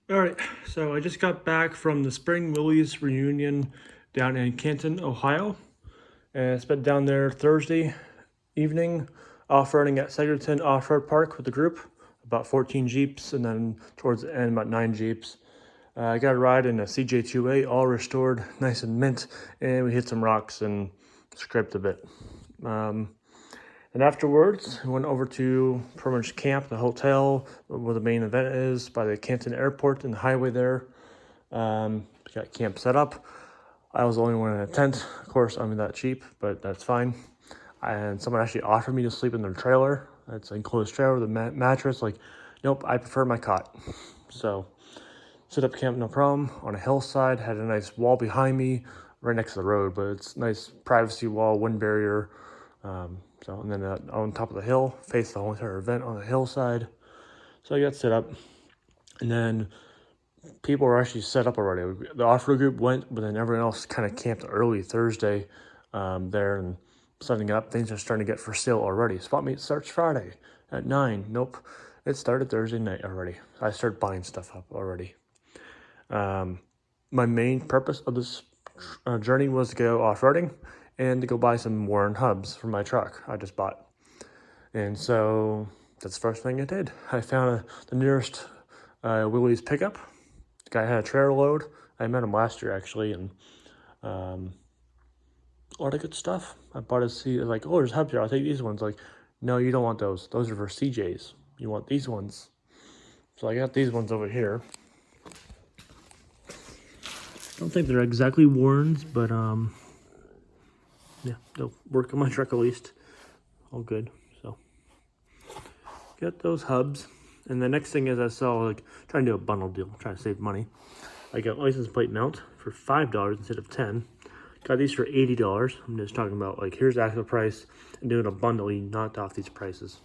All right, so I just got back from the spring Willys Reunion down in Canton, Ohio, and I spent down there Thursday evening off-roading at Seggerton Off-Road Park with the group, about 14 Jeeps, and then towards the end, about 9 Jeeps. I got a ride in a CJ2A, all restored, nice and mint, and we hit some rocks and scraped a bit. Um, and afterwards, we went over to pretty much camp, the hotel where the main event is, by the Canton Airport and the highway there. We got camp set up. I was the only one in a tent. Of course, I'm that cheap, but that's fine. And someone actually offered me to sleep in their trailer. It's an enclosed trailer with a mattress. Like, nope, I prefer my cot. So, set up camp, no problem. On a hillside, had a nice wall behind me, right next to the road, but it's nice privacy wall, wind barrier. And then on top of the hill, face the whole entire event on the hillside. So I got set up, and then people were actually set up already. The off-road group went, but then everyone else kind of camped early Thursday there and setting up. Things are starting to get for sale already. Spot meet starts Friday at 9. Nope, it started Thursday night already. I started buying stuff up already. My main purpose of this journey was to go off-roading and to go buy some Warren hubs for my truck I just bought. And so that's the first thing I did. I found the nearest Willys pickup. The guy had a trailer load. I met him last year actually, and a lot of good stuff. I bought a seat. Like, oh, there's hubs here. I'll take these ones. Like, no, you don't want those. Those are for CJs. You want these ones. So I got these ones over here. I don't think they're exactly Warrens, but yeah, they'll work on my truck at least. All good. So get those hubs. And the next thing is I saw, like, trying to do a bundle deal, trying to save money. I got license plate mount for $5 instead of $10. Got these for $80. I'm just talking about, like, here's the actual price and doing a bundle. You knocked off these prices.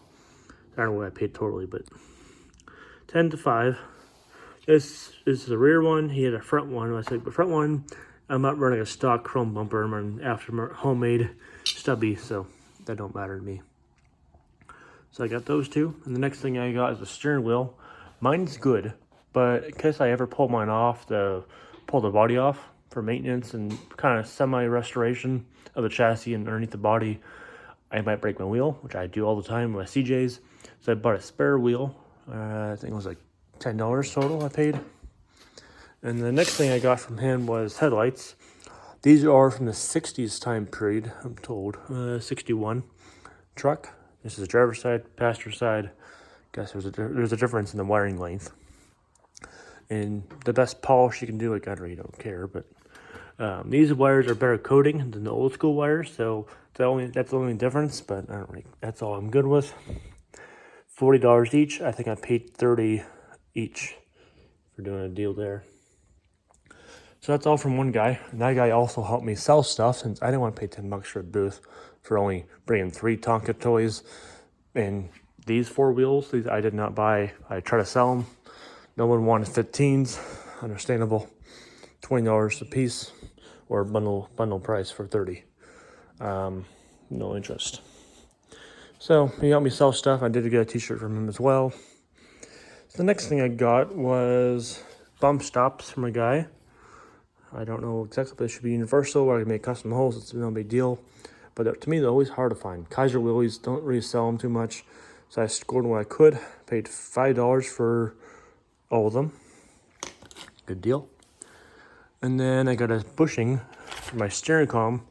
I don't know what I paid totally, but 10 to 5. This is the rear one. He had a front one. I said, the front one, I'm not running a stock chrome bumper. I'm running aftermarket homemade stubby, so that don't matter to me. So I got those two. And the next thing I got is a steering wheel. Mine's good, but in case I ever pull mine off, pull the body off for maintenance and kind of semi-restoration of the chassis and underneath the body, I might break my wheel, which I do all the time with my CJs. So I bought a spare wheel. I think it was like $10 total I paid. And the next thing I got from him was headlights. These are from the 60s time period, I'm told. 61 truck. This is the driver's side, passenger side. Guess there's a difference in the wiring length. And the best polish you can do, like, I really don't care, but these wires are better coating than the old school wires, so that's the only difference, but I don't really, that's all I'm good with. $40 each. I think I paid $30 each for doing a deal there. So that's all from one guy. And that guy also helped me sell stuff since I didn't want to pay $10 for a booth for only bringing 3 Tonka toys. And these 4 wheels, these I did not buy. I tried to sell them. No one wanted 15s. Understandable. $20 a piece, or bundle price for $30. No interest. So he helped me sell stuff. I did get a t-shirt from him as well. So the next thing I got was bump stops from a guy. I don't know exactly if they should be universal or I can make custom holes. It's no big deal. But to me, they're always hard to find. Kaiser Willys don't really sell them too much. So I scored what I could. Paid $5 for all of them. Good deal. And then I got a bushing for my steering column.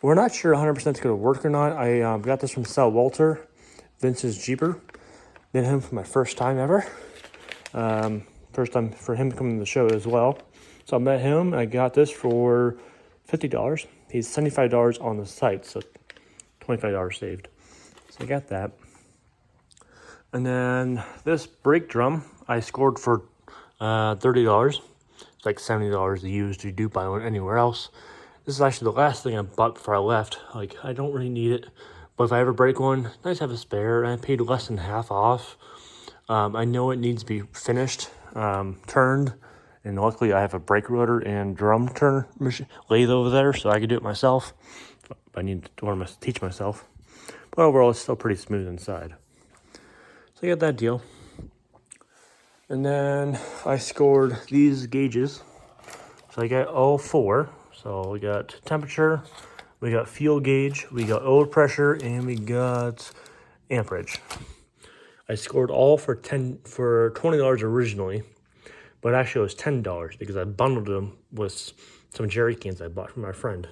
We're not sure 100% it's going to work or not. I got this from Sal Walter, Vince's Jeeper. Met him for my first time ever. First time for him coming to the show as well. So I met him. I got this for $50. He's $75 on the site, so $25 saved. So I got that. And then this brake drum I scored for $30. It's like $70 used. You do buy one anywhere else. This is actually the last thing I bought before I left. Like, I don't really need it, but if I ever break one, nice to have a spare. And I paid less than half off. I know it needs to be finished, turned, and luckily I have a brake rotor and drum turn machine lathe over there, so I can do it myself. I need to want to teach myself, but overall it's still pretty smooth inside. So I got that deal. And then I scored these gauges. So I got all four. So we got temperature, we got fuel gauge, we got oil pressure, and we got amperage. I scored all for $20 originally, but actually it was $10 because I bundled them with some jerry cans I bought from my friend.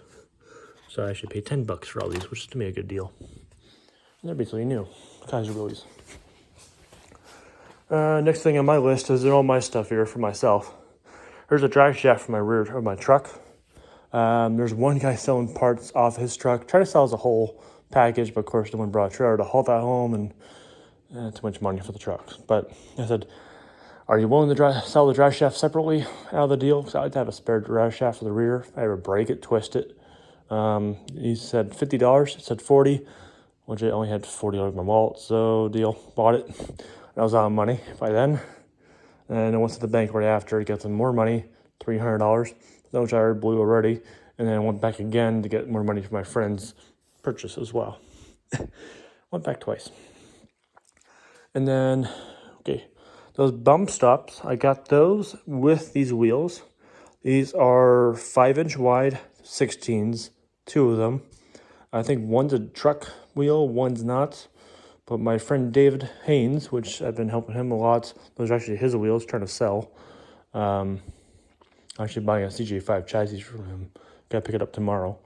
So I actually paid $10 for all these, which is to me a good deal. And they're basically new. Guys are Willys. Next thing on my list is all my stuff here for myself. There's a drive shaft for my rear of my truck. There's one guy selling parts off his truck. Tried to sell as a whole package, but of course no one brought a trailer to haul that home, and too much money for the truck. But I said, are you willing to sell the drive shaft separately out of the deal? Because I'd like to have a spare drive shaft for the rear. If I ever break it, twist it. He said $50. It said $40, which I only had $40 in my wallet. So deal, bought it. I was out of money by then. And I went to the bank right after to get some more money, $300, which I already blew already. And then I went back again to get more money for my friend's purchase as well. Went back twice. And then, okay, those bump stops, I got those with these wheels. These are 5-inch wide 16s, two of them. I think one's a truck wheel, one's not. But my friend David Haynes, which I've been helping him a lot, those are actually his wheels, trying to sell. Actually buying a CJ5 chassis from him. Gotta pick it up tomorrow.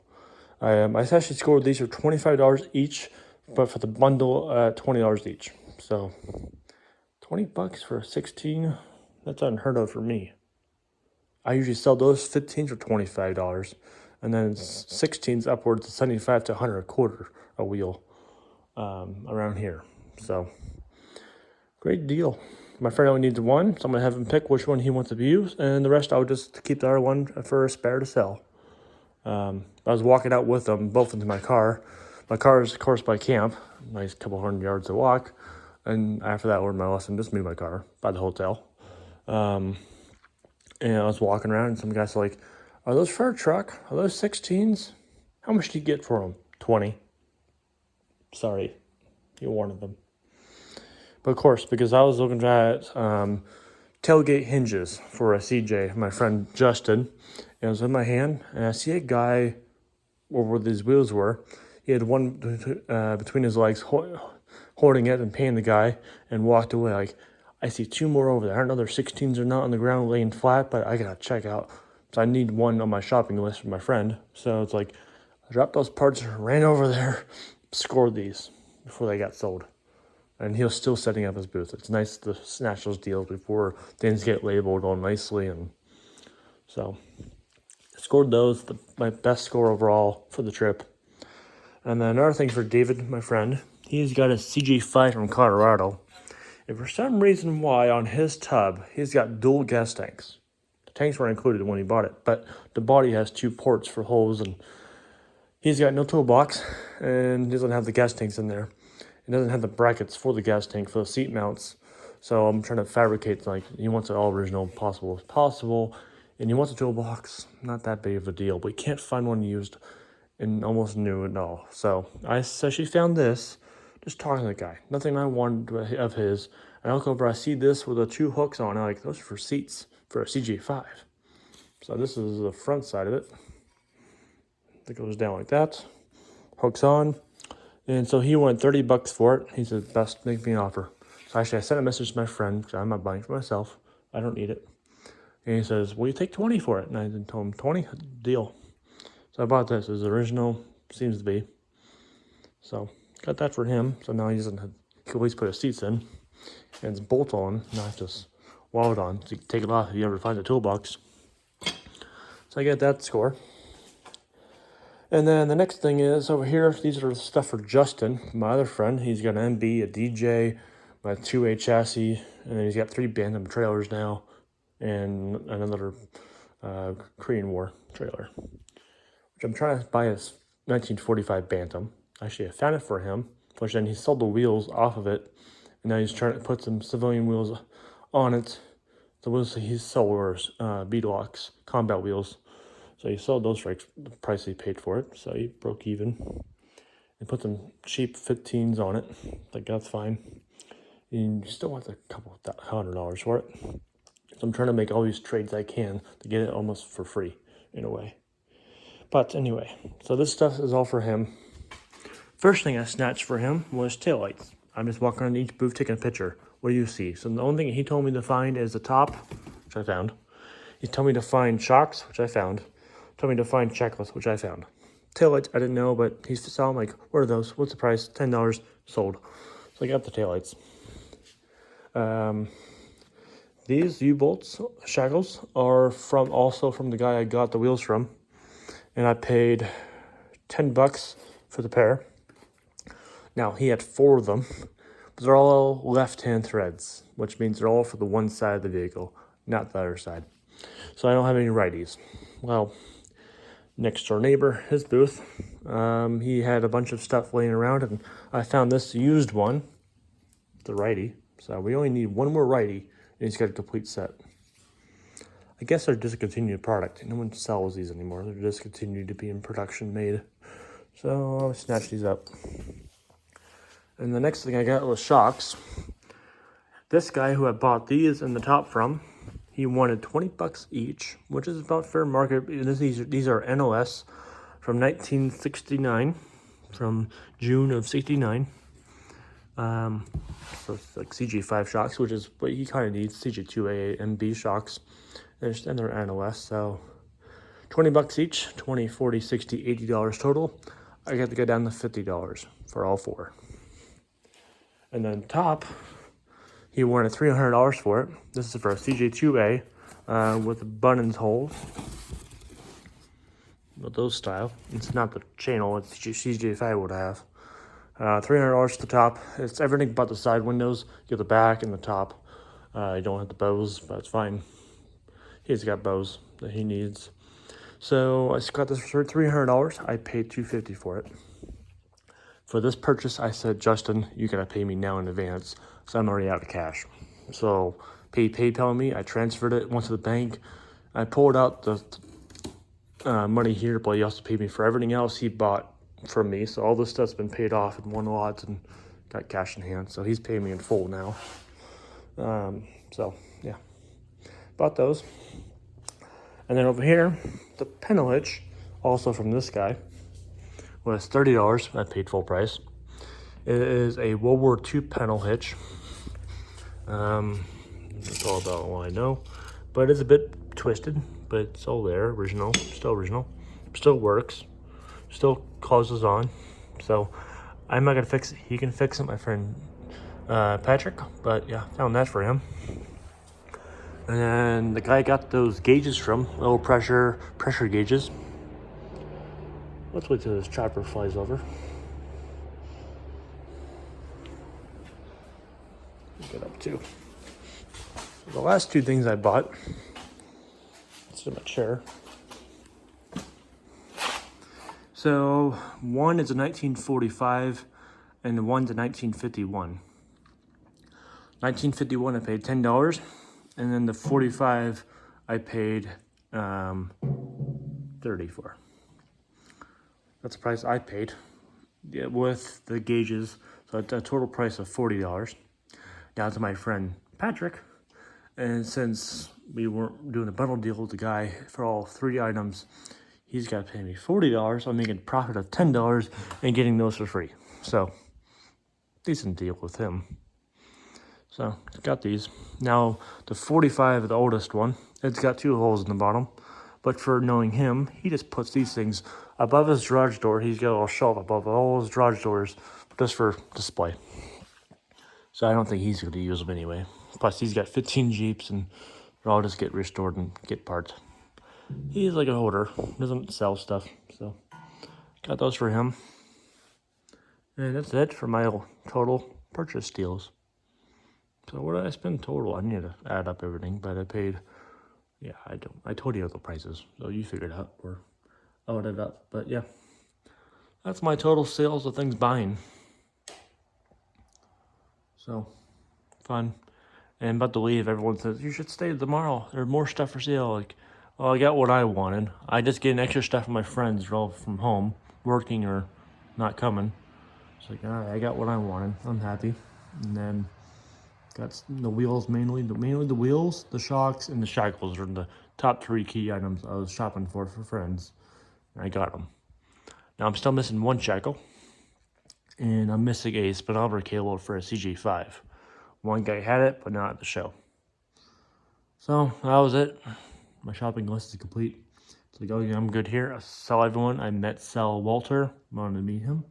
I actually scored these for $25 each, but for the bundle at $20 each. So $20 for a 16, that's unheard of for me. I usually sell those 15s for $25, and then 16s upwards of 75 to 100 a quarter a wheel around here. So great deal. My friend only needs one, so I'm gonna have him pick which one he wants to use, and the rest I'll just keep the other one for a spare to sell. I was walking out with them both into my car. My car is, of course, by camp, nice couple hundred yards to walk. And after that, I learned my lesson, just move my car by the hotel. And I was walking around, and some guy's like, are those for a truck? Are those 16s? How much do you get for them? 20. Sorry, you wanted them. But of course, because I was looking at tailgate hinges for a CJ, my friend Justin, it was in my hand, and I see a guy where these wheels were. He had one between his legs holding it and paying the guy, and walked away. Like, I see two more over there. I don't know if their 16s are not on the ground laying flat, but I gotta check out. So I need one on my shopping list for my friend. So it's like, I dropped those parts, ran over there, scored these before they got sold. And he was still setting up his booth. It's nice to snatch those deals before things get labeled all nicely. And so I scored those, my best score overall for the trip. And then another thing for David, my friend, he's got a CJ5 from Colorado. And for some reason why on his tub, he's got dual gas tanks. The tanks weren't included when he bought it, but the body has two ports for hose, and he's got no toolbox, and he doesn't have the gas tanks in there. It doesn't have the brackets for the gas tank for the seat mounts. So I'm trying to fabricate, like, he wants it all original possible as possible. And he wants a toolbox. Not that big of a deal, but he can't find one used and almost new at all. So I actually found this, just talking to the guy. Nothing I wanted of his. And I look over, I see this with the two hooks on it. I'm like, those are for seats for a CJ5. So this is the front side of it. It goes down like that. Hooks on. And so he wanted $30 for it. He said, best, make me an offer. So actually, I sent a message to my friend, because I'm not buying for myself. I don't need it. And he says, will you take 20 for it? And I told him, 20? Deal. So I bought this. It's original, seems to be. So got that for him. So now he doesn't have, he can at least put his seats in. And it's bolt on, not just walled on. So you can take it off if you ever find a toolbox. So I get that score. And then the next thing is over here, these are the stuff for Justin, my other friend. He's got an MB, a DJ, my 2A chassis, and then he's got 3 Bantam trailers now, and another Korean War trailer, which I'm trying to buy a 1945 Bantam. Actually, I found it for him, which then he sold the wheels off of it, and now he's trying to put some civilian wheels on it. The wheels he sold were Beetlocks combat wheels. So he sold those for the price he paid for it. So he broke even. And put some cheap 15s on it. Like, that's fine. You still want a couple $100 for it. So I'm trying to make all these trades I can to get it almost for free, in a way. But anyway, so this stuff is all for him. First thing I snatched for him was taillights. I'm just walking around each booth taking a picture. What do you see? So the only thing he told me to find is the top, which I found. He told me to find shocks, which I found. Told me to find checklists, which I found. Taillights, I didn't know, but he saw them like, what are those? What's the price? $10, sold. So I got the taillights. These U-bolts shackles are also from the guy I got the wheels from. And I paid $10 for the pair. Now, he had 4 of them. But they're all left-hand threads, which means they're all for the one side of the vehicle, not the other side. So I don't have any righties. Well, next door neighbor, his booth, he had a bunch of stuff laying around, and I found this used one, the righty. So we only need one more righty, and he's got a complete set. I guess they're discontinued product. No one sells these anymore. They're discontinued to be in production made. So I'll snatch these up. And the next thing I got was shocks. This guy who I bought these in the top from, he wanted $20 each, which is about fair market. These are NOS from 1969, from June of 69. So it's like CG5 shocks, which is what he kind of needs, CG2A and B shocks. And they're NOS, so $20 each, 20, 40, 60, $80 total. I got to go down to $50 for all 4. And then top, he wanted $300 for it. This is for a CJ2A with buttons holes. With those style. It's not the channel, it's CJ5 would have. $300 to the top. It's everything but the side windows. You get the back and the top. You don't have the bows, but it's fine. He's got bows that he needs. So I got this for $300. I paid $250 for it. For this purchase, I said, Justin, you gotta pay me now in advance, so I'm already out of cash. So PayPal me. I transferred it, went to the bank. I pulled out the money here, but he also paid me for everything else he bought from me. So all this stuff's been paid off in one lot and got cash in hand. So he's paying me in full now. So yeah, bought those. And then over here, the panel hitch, also from this guy, was $30. I paid full price. It is a World War II panel hitch. That's all about what I know. But it's a bit twisted, but it's all there, still original. Still works. Still closes on. So I'm not gonna fix it. He can fix it, my friend Patrick. But yeah, found that for him. And then the guy got those gauges from, low pressure gauges. Let's wait till this chopper flies over. Get up too. The last 2 things I bought, it's in my chair. So one is a 1945 and one's a 1951. 1951 I paid $10, and then the 45 I paid $30 for. That's the price I paid, yeah, with the gauges. So it's a total price of $40. Down to my friend Patrick. And since we weren't doing a bundle deal with the guy for all 3 items, he's got to pay me $40. I'm making a profit of $10 and getting those for free. So, decent deal with him. So, got these. Now, the 45, the oldest one, it's got 2 holes in the bottom. But for knowing him, he just puts these things above his garage door. He's got a little shelf above all his garage doors just for display. So I don't think he's going to use them anyway. Plus, he's got 15 Jeeps, and they'll all just get restored and get parts. He's like a hoarder. Doesn't sell stuff. So, got those for him. And that's it for my total purchase deals. So what did I spend total? I need to add up everything, but I paid... Yeah, I told you the prices, so you figured out or add it up. But yeah, that's my total sales of things buying. So, fun. And about to leave, everyone says, you should stay tomorrow. There's more stuff for sale. Like, well, I got what I wanted. I just get extra stuff from my friends all from home, working or not coming. It's like, all right, I got what I wanted. I'm happy. And then Got the wheels mainly the wheels, the shocks, and the shackles are the top 3 key items I was shopping for friends. And I got them. Now I'm still missing one shackle, and I'm missing a speedometer cable for a CJ5. One guy had it, but not at the show. So that was it. My shopping list is complete. It's like, oh yeah, I'm good here. I saw everyone. I met Sal Walter. Wanted to meet him.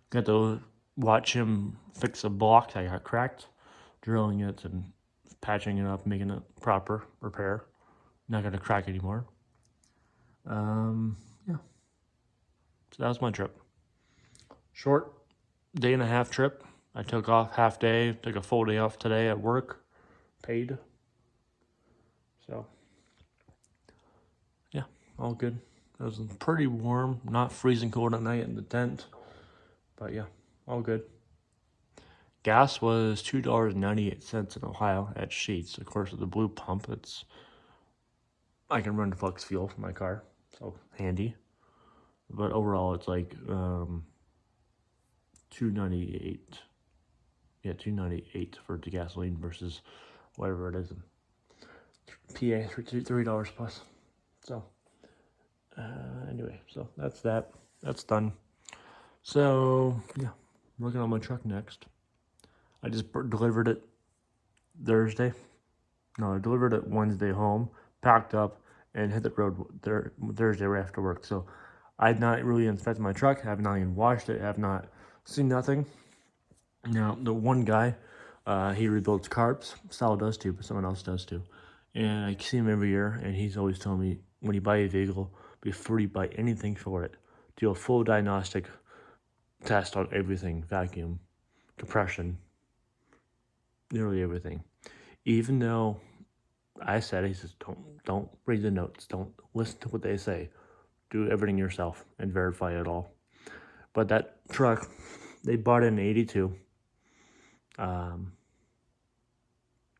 Got to watch him fix a block that got cracked, drilling it and patching it up, making it proper repair. Not gonna crack anymore. Yeah. So that was my trip. Short day and a half trip. I took off half day, took a full day off today at work, paid. So yeah, all good. It was pretty warm, not freezing cold at night in the tent, but yeah, all good. Gas was $2.98 in Ohio at Sheetz. Of course, with the blue pump, I can run flex fuel for my car, so handy. But overall, it's like $2.98. Yeah, $2.98 for the gasoline versus whatever it is in PA, $3 plus. So anyway, so that's that. That's done. So yeah, I'm working on my truck next. I just delivered it Thursday. No, I delivered it Wednesday home, packed up, and hit the road Thursday right after work. So I've not really inspected my truck. I have not even washed it. I have not seen nothing. Now, the one guy, he rebuilds carbs. Sal does too, but someone else does too. And I see him every year, and he's always telling me, when you buy a vehicle, before you buy anything for it, do a full diagnostic test on everything, vacuum, compression, nearly everything. Even though I said, he says, don't read the notes, don't listen to what they say, do everything yourself and verify it all. But that truck, they bought it in 82.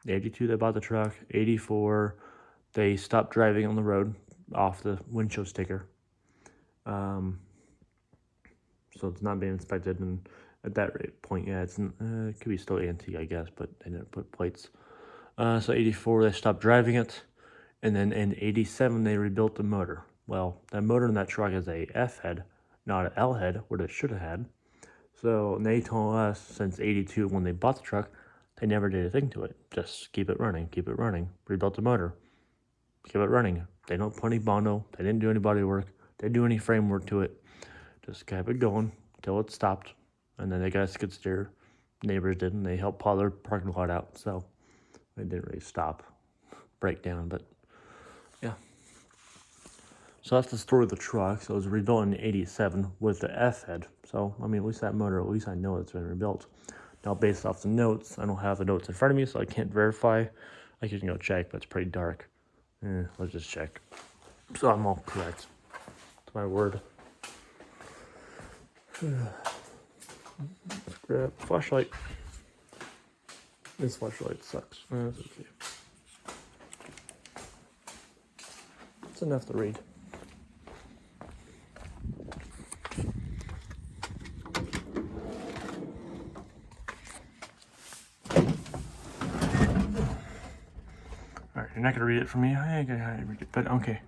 82 they bought the truck. 84 they stopped driving on the road off the windshield sticker. So it's not being inspected, and at that point, yeah, it could be still antique, I guess, but they didn't put plates. So 84 they stopped driving it, and then in 87 they rebuilt the motor. Well, that motor in that truck is a F head, not an L head, what it should have had. So they told us since 82 when they bought the truck, they never did a thing to it. Just keep it running, rebuilt the motor, keep it running. They don't put any bondo, they didn't do any body work, they didn't do any framework to it. Just kept it going until it stopped. And then they got a skid steer. Neighbors did, and they helped plow their parking lot out. So they didn't really stop, break down, but yeah. So that's the story of the truck. So it was rebuilt in 87 with the F head. So, I mean, at least that motor, at least I know it's been rebuilt. Now, based off the notes, I don't have the notes in front of me, so I can't verify. I can go check, but it's pretty dark. Let's just check. So I'm all correct. It's my word. Let's grab a flashlight. This flashlight sucks. That's okay. It's enough to read. Alright, you're not gonna read it for me. I gotta read it, but okay.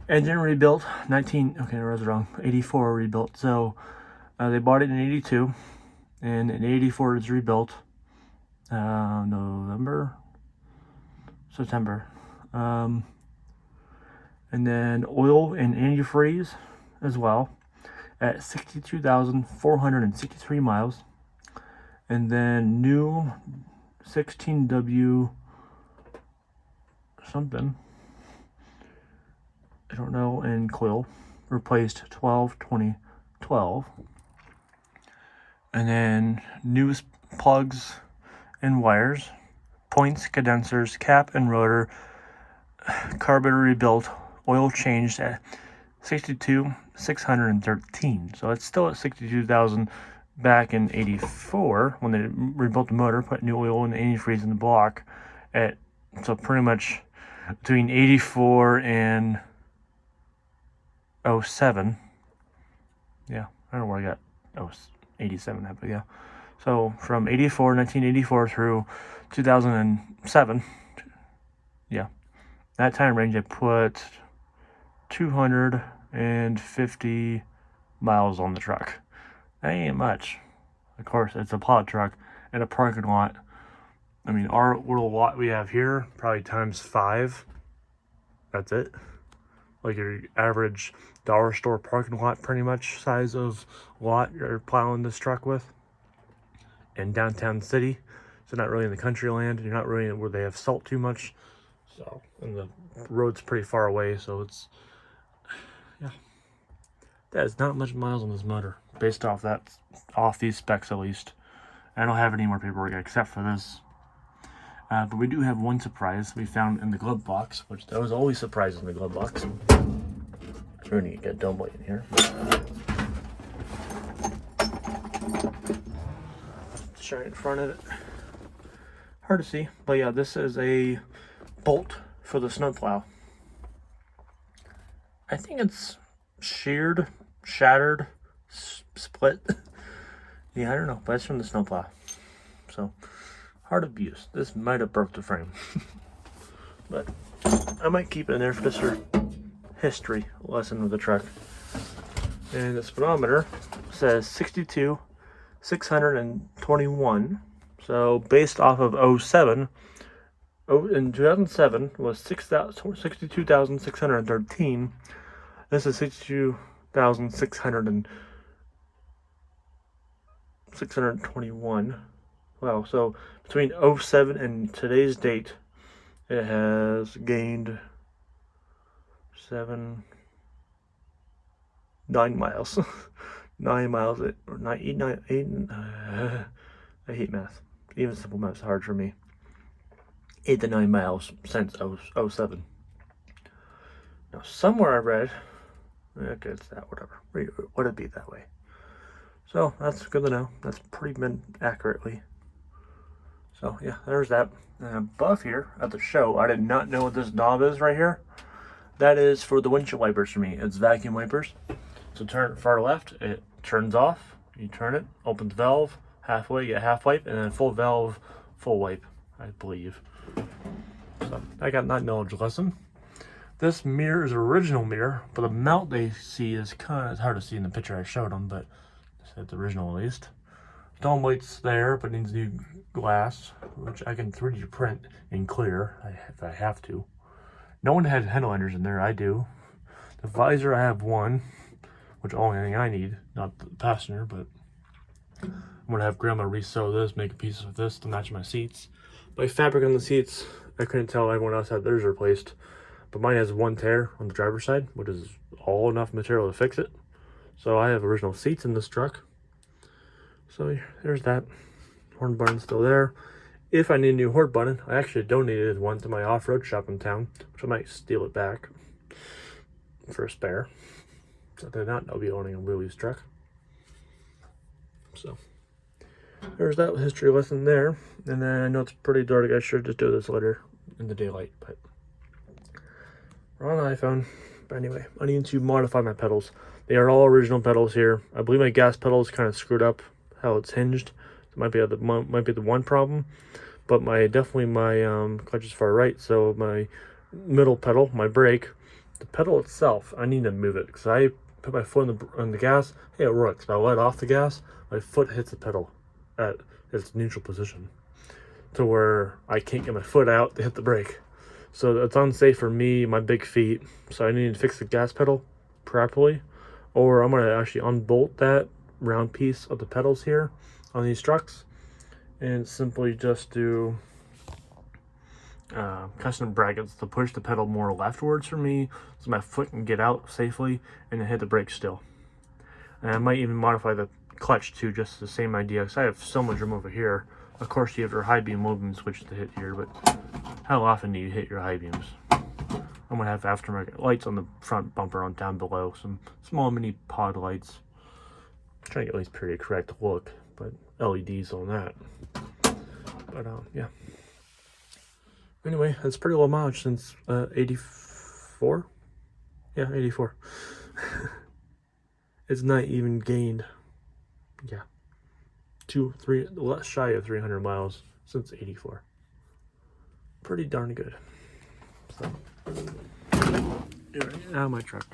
Engine rebuilt, I was wrong. 84 rebuilt. So they bought it in 82, and in 84 it's rebuilt. September. And then oil and antifreeze as well at 62,463 miles. And then new 16W something, I don't know, and coil replaced 12/20/12. And then new plugs and wires, points, condensers, cap and rotor, carburetor rebuilt, oil changed at 62,613. So it's still at 62,000 back in 84 when they rebuilt the motor, put new oil and antifreeze in the block. So pretty much between 84 and 07. Yeah, I don't know where I got 87 at, but yeah. So from 1984 through 2007, yeah, that time range, I put 250 miles on the truck. That ain't much. Of course, it's a plow truck and a parking lot. I mean, our little lot we have here, probably times 5. That's it. Like your average dollar store parking lot, pretty much size of lot you're plowing this truck with. In downtown city, so not really in the country land. You're not really where they have salt too much. So, and the road's pretty far away, so it's, yeah. That is not much miles on this motor, based off these specs at least. I don't have any more paperwork except for this. But we do have one surprise we found in the glove box, which there was always surprises in the glove box. We're gonna get dome light in here. Shine in front of it. Hard to see, but yeah, this is a bolt for the snowplow. I think it's sheared, shattered, split. Yeah, I don't know, but it's from the snowplow. So, hard abuse. This might have broke the frame. But I might keep it in there for just a history lesson with the truck. And the speedometer says 62,621. So based off of 07, in 2007 was 62,613. This is 62,621. Wow, so between 07 and today's date, it has gained 9 miles. 9 miles, or 9, 8, I hate math. Even simple math is hard for me. 8 to 9 miles since 07. Now, somewhere I read, okay, it's that, whatever. Would it be that way? So, that's good to know. That's pretty been accurately. So, yeah, there's that. And above here at the show, I did not know what this knob is right here. That is for the windshield wipers for me. It's vacuum wipers. So turn it far left, it turns off. You turn it, opens valve, halfway, you get half wipe, and then full valve, full wipe, I believe. So I got that knowledge lesson. This mirror is an original mirror, but the mount they see is kind of hard to see in the picture I showed them, but it's original at least. Dome light's there, but needs new glass, which I can 3D print in clear if I have to. No one had headliners in there, I do. The visor, I have one, which only thing I need, not the passenger, but I'm gonna have grandma resew this, make a piece of this to match my seats. My fabric on the seats, I couldn't tell everyone else had theirs replaced, but mine has one tear on the driver's side, which is all enough material to fix it. So I have original seats in this truck. So there's that. Horn button's still there. If I need a new horn button, I actually donated one to my off-road shop in town, which I might steal it back for a spare. So I did not know I'll be owning a Willys truck. So there's that history lesson there. And then I know it's pretty dark. I should just do this later in the daylight, but we're on an iPhone. But anyway, I need to modify my pedals. They are all original pedals here. I believe my gas pedal is kind of screwed up, how it's hinged. It might be the one problem, but my clutch is far right, so my middle pedal, my brake, the pedal itself, I need to move it because I put my foot on the gas. Hey, it works. But I let off the gas, my foot hits the pedal at its neutral position, to where I can't get my foot out to hit the brake. So it's unsafe for me, my big feet. So I need to fix the gas pedal properly, or I'm gonna actually unbolt that round piece of the pedals here on these trucks and simply just do custom brackets to push the pedal more leftwards for me so my foot can get out safely and then hit the brake still. And I might even modify the clutch too, just the same idea, because I have so much room over here. Of course you have your high beam, low beam switch to hit here, but how often do you hit your high beams? I'm gonna have aftermarket lights on the front bumper on down below, some small mini pod lights. I'm trying to get at least period correct look, but LEDs on that. But yeah. Anyway, that's pretty low mileage since 84. Yeah, 84. It's not even gained. Yeah, less shy of 300 miles since '84. Pretty darn good. So, now my truck,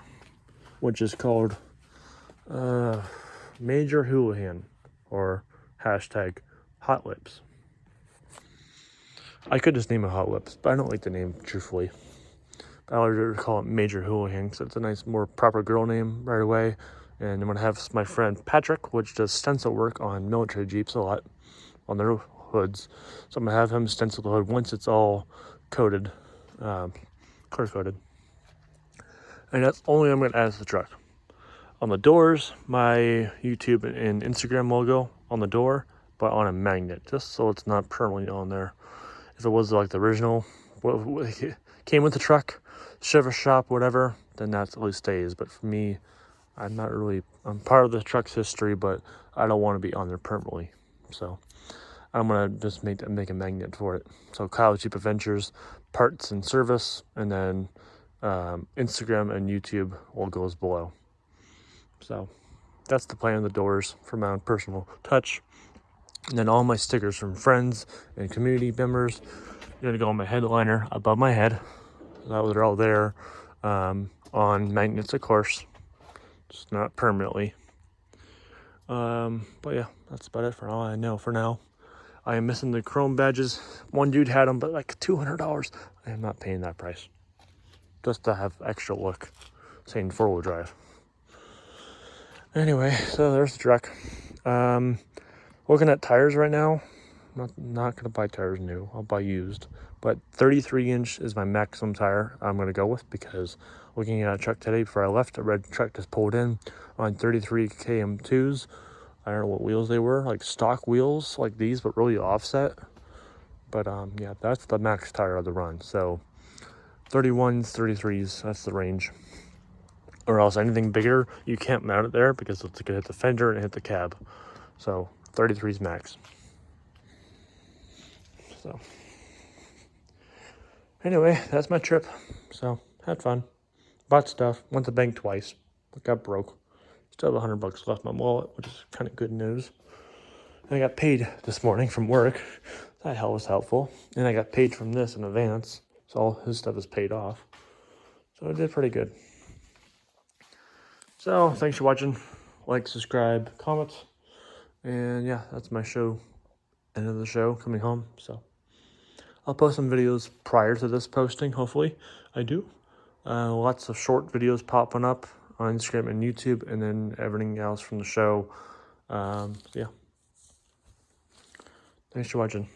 which is called Major Houlihan, or hashtag Hot Lips. I could just name it Hot Lips, but I don't like the name, truthfully. I would call it Major Houlihan, because it's a nice, more proper girl name right away. And I'm going to have my friend Patrick, which does stencil work on military Jeeps a lot, on their hoods. So I'm going to have him stencil the hood once it's all coated, clear-coated. And that's only I'm going to add to the truck. On the doors, my YouTube and Instagram logo on the door, but on a magnet, just so it's not permanently on there. If it was like the original, what came with the truck, shiver shop, whatever, then that at least stays. But for me, I'm part of the truck's history, but I don't want to be on there permanently. So I'm gonna just make a magnet for it. So Kyle Jeep Adventures, parts and service, and then Instagram and YouTube logos below. So that's the plan of the doors for my own personal touch. And then all my stickers from friends and community members are gonna go on my headliner above my head. They're all there on magnets, of course, just not permanently. But yeah, that's about it for all I know for now. I am missing the chrome badges. One dude had them, but like $200. I am not paying that price just to have extra look, saying 4-wheel drive. Anyway, so there's the truck. Looking at tires right now. Not gonna buy tires new. I'll buy used. But 33-inch is my maximum tire I'm gonna go with, because looking at a truck today before I left, a red truck just pulled in on 33 KM2s. I don't know what wheels they were, like stock wheels like these, but really offset. But yeah, that's the max tire of the run. So 31s, 33s, that's the range. Or else anything bigger, you can't mount it there because it's gonna hit the fender and hit the cab. So 33's max. So anyway, that's my trip. So had fun, bought stuff, went to the bank twice, got broke. Still have $100 left in my wallet, which is kind of good news. And I got paid this morning from work. That hell was helpful. And I got paid from this in advance, so all his stuff is paid off. So I did pretty good. So thanks for watching. Like, subscribe, comment, and yeah, that's my show. End of the show, coming home. So I'll post some videos prior to this posting. Hopefully, I do. Lots of short videos popping up on Instagram and YouTube, and then everything else from the show. So yeah. Thanks for watching.